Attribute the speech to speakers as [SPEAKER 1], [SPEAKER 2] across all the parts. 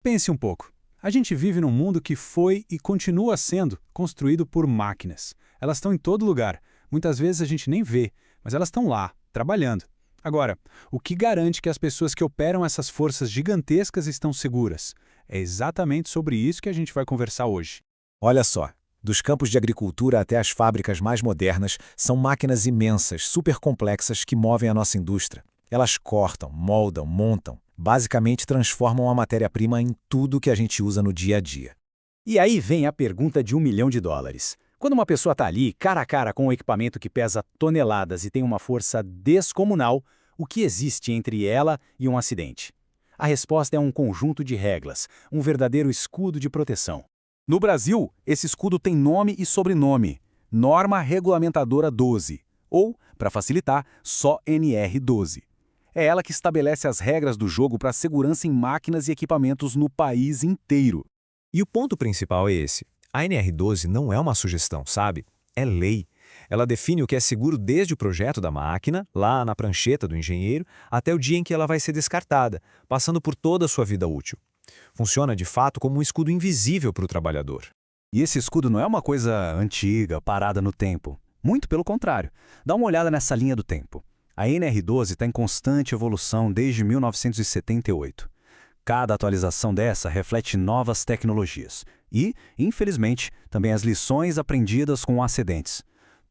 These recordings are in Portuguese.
[SPEAKER 1] Pense um pouco. A gente vive num mundo que foi e continua sendo construído por máquinas. Elas estão em todo lugar. Muitas vezes a gente nem vê, mas elas estão lá, trabalhando. Agora, o que garante que as pessoas que operam essas forças gigantescas estão seguras? É exatamente sobre isso que a gente vai conversar hoje.
[SPEAKER 2] Olha só, dos campos de agricultura até as fábricas mais modernas, são máquinas imensas, super complexas que movem a nossa indústria. Elas cortam, moldam, montam, basicamente transformam a matéria-prima em tudo que a gente usa no dia a dia.
[SPEAKER 3] E aí vem a pergunta de US$ 1 milhão. Quando uma pessoa está ali, cara a cara com um equipamento que pesa toneladas e tem uma força descomunal, o que existe entre ela e um acidente? A resposta é um conjunto de regras, um verdadeiro escudo de proteção. No Brasil, esse escudo tem nome e sobrenome: Norma Regulamentadora 12, ou, para facilitar, só NR12. É ela que estabelece as regras do jogo para a segurança em máquinas e equipamentos no país inteiro.
[SPEAKER 2] E o ponto principal é esse. A NR12 não é uma sugestão, sabe? É lei. Ela define o que é seguro desde o projeto da máquina, lá na prancheta do engenheiro, até o dia em que ela vai ser descartada, passando por toda a sua vida útil. Funciona de fato como um escudo invisível para o trabalhador.
[SPEAKER 3] E esse escudo não é uma coisa antiga, parada no tempo. Muito pelo contrário. Dá uma olhada nessa linha do tempo. A NR12 está em constante evolução desde 1978. Cada atualização dessa reflete novas tecnologias e, infelizmente, também as lições aprendidas com acidentes.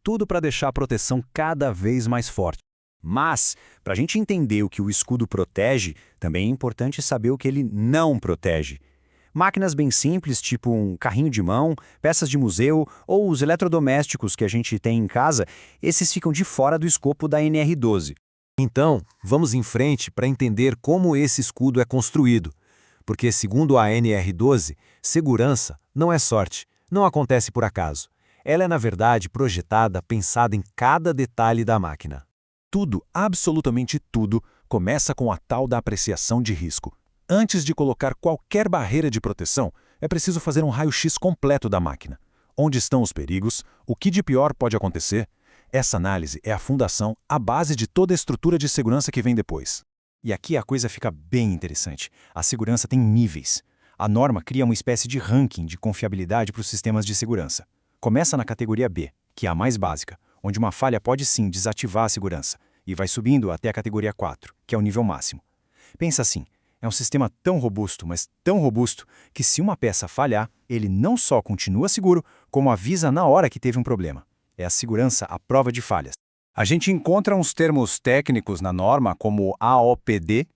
[SPEAKER 3] Tudo para deixar a proteção cada vez mais forte. Mas, para a gente entender o que o escudo protege, também é importante saber o que ele não protege. Máquinas bem simples, tipo um carrinho de mão, peças de museu ou os eletrodomésticos que a gente tem em casa, esses ficam de fora do escopo da NR12.
[SPEAKER 2] Então, vamos em frente para entender como esse escudo é construído. Porque, segundo a NR12, segurança não é sorte, não acontece por acaso. Ela é, na verdade, projetada, pensada em cada detalhe da máquina.
[SPEAKER 4] Tudo, absolutamente tudo, começa com a tal da apreciação de risco. Antes de colocar qualquer barreira de proteção, é preciso fazer um raio-x completo da máquina. Onde estão os perigos? O que de pior pode acontecer? Essa análise é a fundação, a base de toda a estrutura de segurança que vem depois.
[SPEAKER 3] E aqui a coisa fica bem interessante. A segurança tem níveis. A norma cria uma espécie de ranking de confiabilidade para os sistemas de segurança. Começa na categoria B, que é a mais básica, onde uma falha pode sim desativar a segurança, e vai subindo até a categoria 4, que é o nível máximo. Pensa assim, é um sistema tão robusto, mas tão robusto, que se uma peça falhar, ele não só continua seguro, como avisa na hora que teve um problema. É a segurança à prova de falhas. A gente encontra uns termos técnicos na norma, como AOPD,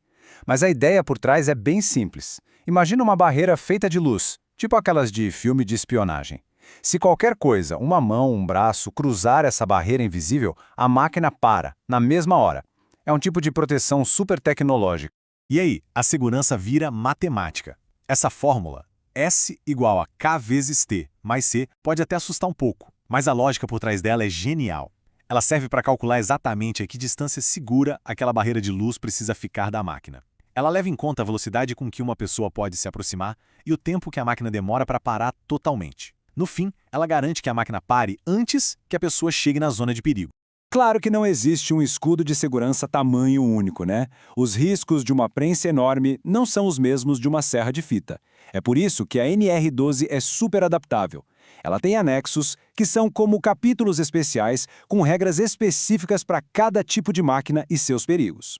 [SPEAKER 3] mas a ideia por trás é bem simples. Imagina uma barreira feita de luz, tipo aquelas de filme de espionagem. Se qualquer coisa, uma mão, um braço, cruzar essa barreira invisível, a máquina para, na mesma hora. É um tipo de proteção super tecnológica.
[SPEAKER 4] E aí, a segurança vira matemática. Essa fórmula, S igual a K vezes T mais C, pode até assustar um pouco, mas a lógica por trás dela é genial. Ela serve para calcular exatamente a que distância segura aquela barreira de luz precisa ficar da máquina. Ela leva em conta a velocidade com que uma pessoa pode se aproximar e o tempo que a máquina demora para parar totalmente. No fim, ela garante que a máquina pare antes que a pessoa chegue na zona de perigo.
[SPEAKER 3] Claro que não existe um escudo de segurança tamanho único, né? Os riscos de uma prensa enorme não são os mesmos de uma serra de fita. É por isso que a NR12 é super adaptável. Ela tem anexos, que são como capítulos especiais, com regras específicas para cada tipo de máquina e seus perigos.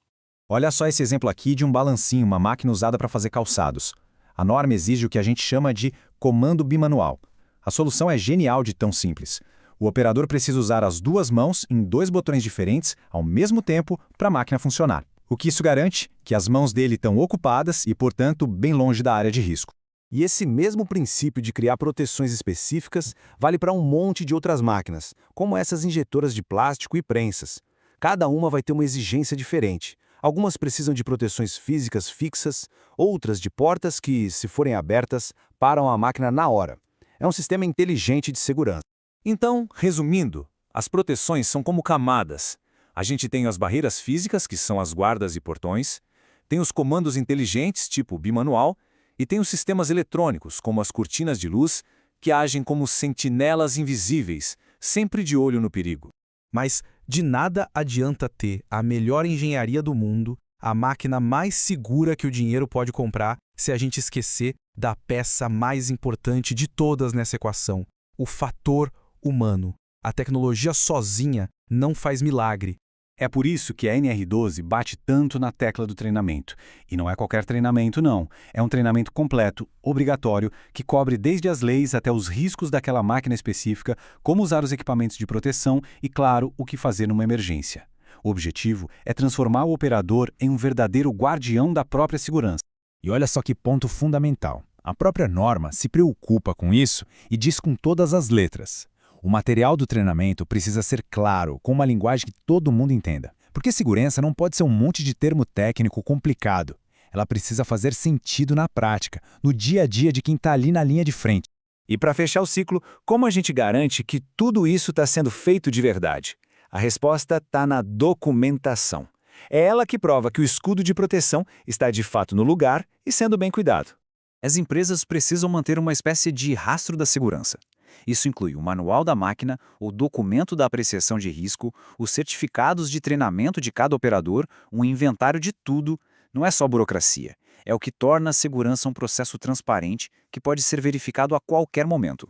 [SPEAKER 2] Olha só esse exemplo aqui de um balancinho, uma máquina usada para fazer calçados. A norma exige o que a gente chama de comando bimanual. A solução é genial de tão simples. O operador precisa usar as duas mãos em dois botões diferentes ao mesmo tempo para a máquina funcionar. O que isso garante? Que as mãos dele estão ocupadas e, portanto, bem longe da área de risco.
[SPEAKER 5] E esse mesmo princípio de criar proteções específicas vale para um monte de outras máquinas, como essas injetoras de plástico e prensas. Cada uma vai ter uma exigência diferente. Algumas precisam de proteções físicas fixas, outras de portas que, se forem abertas, param a máquina na hora. É um sistema inteligente de segurança.
[SPEAKER 4] Então, resumindo, as proteções são como camadas. A gente tem as barreiras físicas, que são as guardas e portões, tem os comandos inteligentes, tipo bimanual, e tem os sistemas eletrônicos, como as cortinas de luz, que agem como sentinelas invisíveis, sempre de olho no perigo.
[SPEAKER 6] Mas de nada adianta ter a melhor engenharia do mundo, a máquina mais segura que o dinheiro pode comprar se a gente esquecer da peça mais importante de todas nessa equação, o fator humano. A tecnologia sozinha não faz milagre.
[SPEAKER 4] É por isso que a NR12 bate tanto na tecla do treinamento. E não é qualquer treinamento, não. É um treinamento completo, obrigatório, que cobre desde as leis até os riscos daquela máquina específica, como usar os equipamentos de proteção e, claro, o que fazer numa emergência. O objetivo é transformar o operador em um verdadeiro guardião da própria segurança.
[SPEAKER 2] E olha só que ponto fundamental. A própria norma se preocupa com isso e diz com todas as letras. O material do treinamento precisa ser claro, com uma linguagem que todo mundo entenda. Porque segurança não pode ser um monte de termo técnico complicado. Ela precisa fazer sentido na prática, no dia a dia de quem está ali na linha de frente.
[SPEAKER 5] E para fechar o ciclo, como a gente garante que tudo isso está sendo feito de verdade? A resposta está na documentação. É ela que prova que o escudo de proteção está de fato no lugar e sendo bem cuidado.
[SPEAKER 3] As empresas precisam manter uma espécie de rastro da segurança. Isso inclui o manual da máquina, o documento da apreciação de risco, os certificados de treinamento de cada operador, um inventário de tudo. Não é só burocracia. É o que torna a segurança um processo transparente que pode ser verificado a qualquer momento.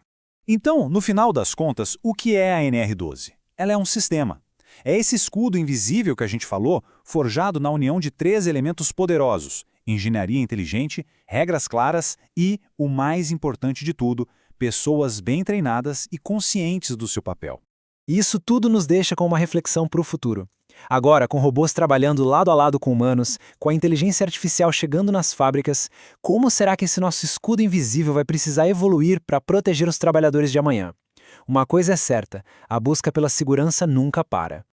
[SPEAKER 4] Então, no final das contas, o que é a NR12? Ela é um sistema. É esse escudo invisível que a gente falou, forjado na união de 3 elementos poderosos: engenharia inteligente, regras claras e, o mais importante de tudo, pessoas bem treinadas e conscientes do seu papel.
[SPEAKER 6] Isso tudo nos deixa com uma reflexão para o futuro. Agora, com robôs trabalhando lado a lado com humanos, com a inteligência artificial chegando nas fábricas, como será que esse nosso escudo invisível vai precisar evoluir para proteger os trabalhadores de amanhã? Uma coisa é certa, a busca pela segurança nunca para.